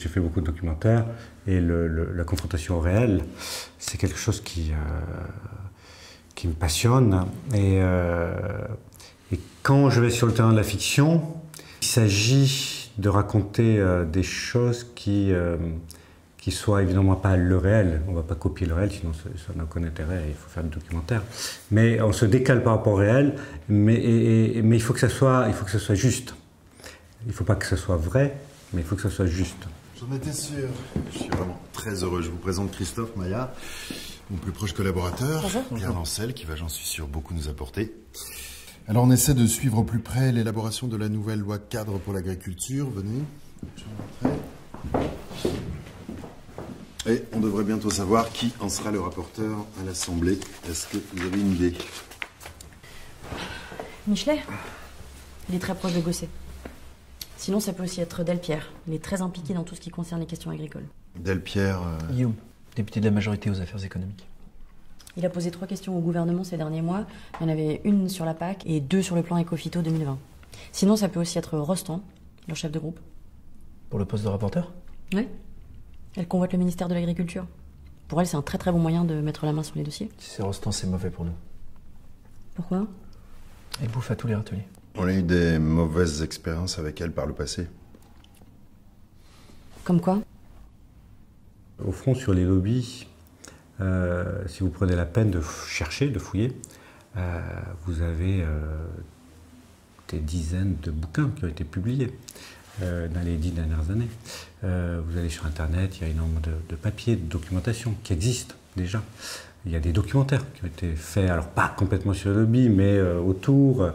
J'ai fait beaucoup de documentaires et la confrontation au réel, c'est quelque chose qui me passionne. Et quand je vais sur le terrain de la fiction, il s'agit de raconter des choses qui soient évidemment pas le réel. On ne va pas copier le réel, sinon ça n'a aucun intérêt, il faut faire du documentaire. Mais on se décale par rapport au réel, mais il faut que ça soit juste. Il ne faut pas que ce soit vrai, mais il faut que ça soit juste. J'en étais sûr. Je suis vraiment très heureux. Je vous présente Christophe Maillard, mon plus proche collaborateur. Bonjour. Pierre Lancel, qui va, j'en suis sûr, beaucoup nous apporter. Alors, on essaie de suivre au plus près l'élaboration de la nouvelle loi cadre pour l'agriculture. Venez, je vais montrer. Et on devrait bientôt savoir qui en sera le rapporteur à l'Assemblée. Est-ce que vous avez une idée? Michelet. Il est très proche de Gosset. Sinon, ça peut aussi être Delpierre. Il est très impliqué dans tout ce qui concerne les questions agricoles. Delpierre... Guillaume, député de la majorité aux affaires économiques. Il a posé 3 questions au gouvernement ces derniers mois. Il y en avait une sur la PAC et 2 sur le plan Éco-Phyto 2020. Sinon, ça peut aussi être Rostand, leur chef de groupe. Pour le poste de rapporteur? Oui. Elle convoite le ministère de l'Agriculture. Pour elle, c'est un très très bon moyen de mettre la main sur les dossiers. Si c'est Rostand, c'est mauvais pour nous. Pourquoi? Elle bouffe à tous les râteliers. On a eu des mauvaises expériences avec elle par le passé. Comme quoi? Au fond, sur les lobbies, si vous prenez la peine de chercher, de fouiller, vous avez des dizaines de bouquins qui ont été publiés dans les 10 dernières années. Vous allez sur Internet, il y a énormément de papiers, de documentation qui existent déjà. Il y a des documentaires qui ont été faits, alors pas complètement sur le lobby, mais autour.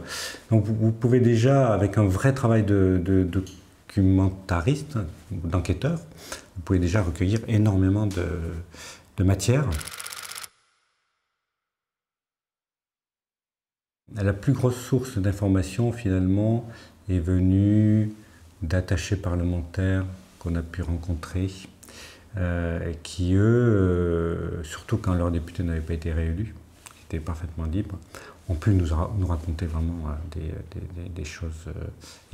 Donc vous pouvez déjà, avec un vrai travail de documentariste, d'enquêteur, vous pouvez déjà recueillir énormément de matière. La plus grosse source d'information, finalement, est venue d'attachés parlementaires qu'on a pu rencontrer, qui, eux, surtout quand leurs députés n'avaient pas été réélus, qui étaient parfaitement libres, ont pu nous raconter vraiment des choses,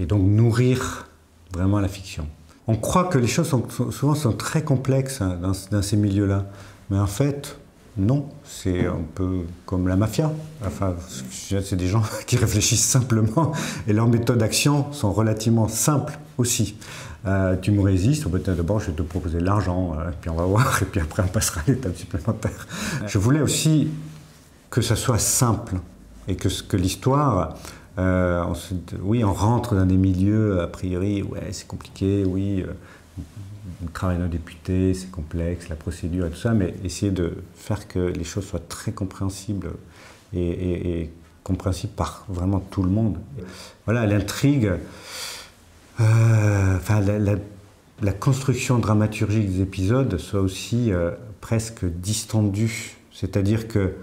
et donc nourrir vraiment la fiction. On croit que les choses souvent sont très complexes dans ces milieux-là, mais en fait, non, c'est un peu comme la mafia. Enfin, c'est des gens qui réfléchissent simplement et leurs méthodes d'action sont relativement simples aussi. Tu me résistes, d'abord je vais te proposer de l'argent, puis on va voir, et puis après on passera à l'étape supplémentaire. Je voulais aussi que ça soit simple et que l'histoire, oui, on rentre dans des milieux, a priori, ouais, c'est compliqué, oui. Le travail d'un député, c'est complexe, la procédure et tout ça, mais essayer de faire que les choses soient très compréhensibles et compréhensibles par vraiment tout le monde. Voilà, l'intrigue, enfin, la construction dramaturgique des épisodes soit aussi presque distendue. C'est-à-dire que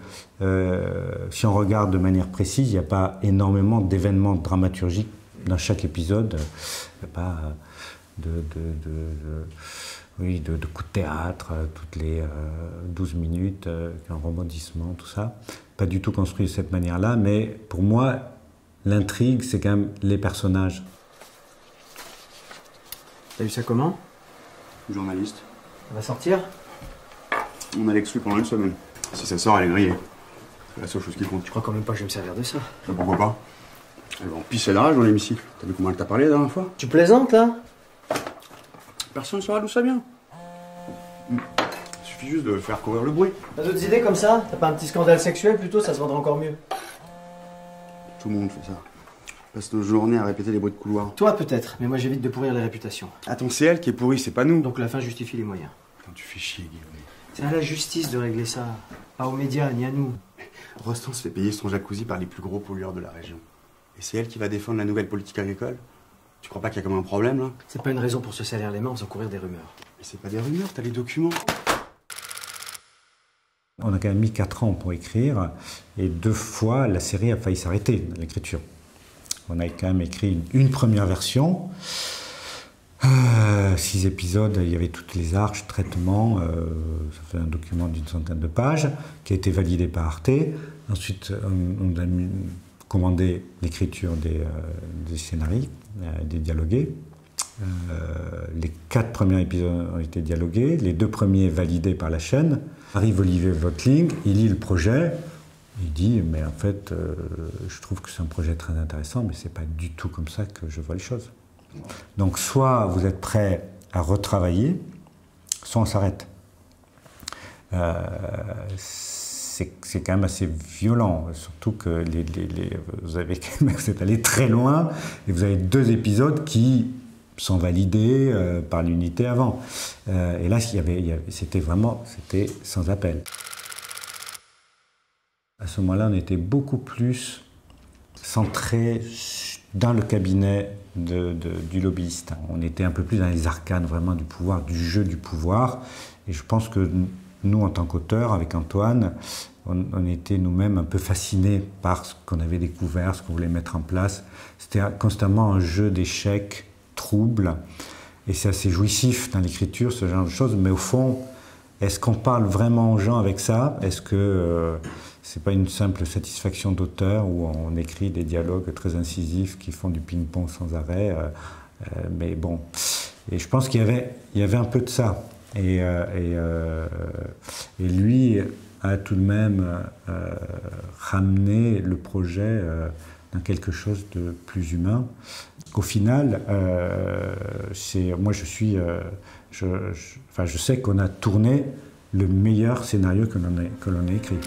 si on regarde de manière précise, il n'y a pas énormément d'événements dramaturgiques dans chaque épisode. Il n'y a pas de coups de théâtre toutes les 12 minutes, un rebondissement, tout ça. Pas du tout construit de cette manière-là, mais pour moi, l'intrigue, c'est quand même les personnages. T'as eu ça comment? Journaliste. Ça va sortir? On a l'exclu pendant une semaine. Si ça sort, elle est grillée. C'est la seule chose qui compte. Je crois quand même pas que je vais me servir de ça. Mais pourquoi pas? Elle va en pisser la rage dans l'hémicycle. T'as vu comment elle t'a parlé la dernière fois? Tu plaisantes, là? Personne ne saura d'où ça vient. Il suffit juste de faire courir le bruit. T'as d'autres idées comme ça? T'as pas un petit scandale sexuel plutôt? Ça se vendrait encore mieux. Tout le monde fait ça. On passe nos journées à répéter les bruits de couloir. Toi peut-être, mais moi j'évite de pourrir les réputations. Attends, c'est elle qui est pourrie, c'est pas nous. Donc la fin justifie les moyens. Putain, tu fais chier, Guillaume. C'est à la justice de régler ça. Pas aux médias, ni à nous. Rostand se fait payer son jacuzzi par les plus gros pollueurs de la région. Et c'est elle qui va défendre la nouvelle politique agricole? Tu crois pas qu'il y a comme un problème, là? C'est pas une raison pour se salir les mains en faisant courir des rumeurs. Mais c'est pas des rumeurs, t'as les documents. On a quand même mis 4 ans pour écrire, et 2 fois, la série a failli s'arrêter, l'écriture. On a quand même écrit une première version, 6 épisodes, il y avait toutes les arches, traitements, ça fait un document d'une centaine de pages, qui a été validé par Arte. Ensuite, on a commandé l'écriture des scénarios, des dialogués. Les 4 premiers épisodes ont été dialogués, les 2 premiers validés par la chaîne. Arrive Olivier Voigtling, il lit le projet, il dit mais en fait je trouve que c'est un projet très intéressant, mais c'est pas du tout comme ça que je vois les choses. Donc soit vous êtes prêt à retravailler, soit on s'arrête. C'est quand même assez violent, surtout que vous êtes allé très loin et vous avez 2 épisodes qui sont validés par l'unité avant. Et là, c'était sans appel. À ce moment-là, on était beaucoup plus centré dans le cabinet du lobbyiste. On était un peu plus dans les arcanes vraiment du pouvoir, du jeu du pouvoir. Et je pense que nous, en tant qu'auteurs, avec Antoine, on était nous-mêmes un peu fascinés par ce qu'on avait découvert, ce qu'on voulait mettre en place. C'était constamment un jeu d'échecs trouble. Et c'est assez jouissif dans l'écriture, ce genre de choses. Mais au fond, est-ce qu'on parle vraiment aux gens avec ça? Est-ce que c'est pas une simple satisfaction d'auteur où on écrit des dialogues très incisifs qui font du ping-pong sans arrêt? Mais bon. Et je pense qu'il y avait un peu de ça. Et lui a tout de même ramené le projet dans quelque chose de plus humain. Au final, moi je sais qu'on a tourné le meilleur scénario que l'on ait écrit.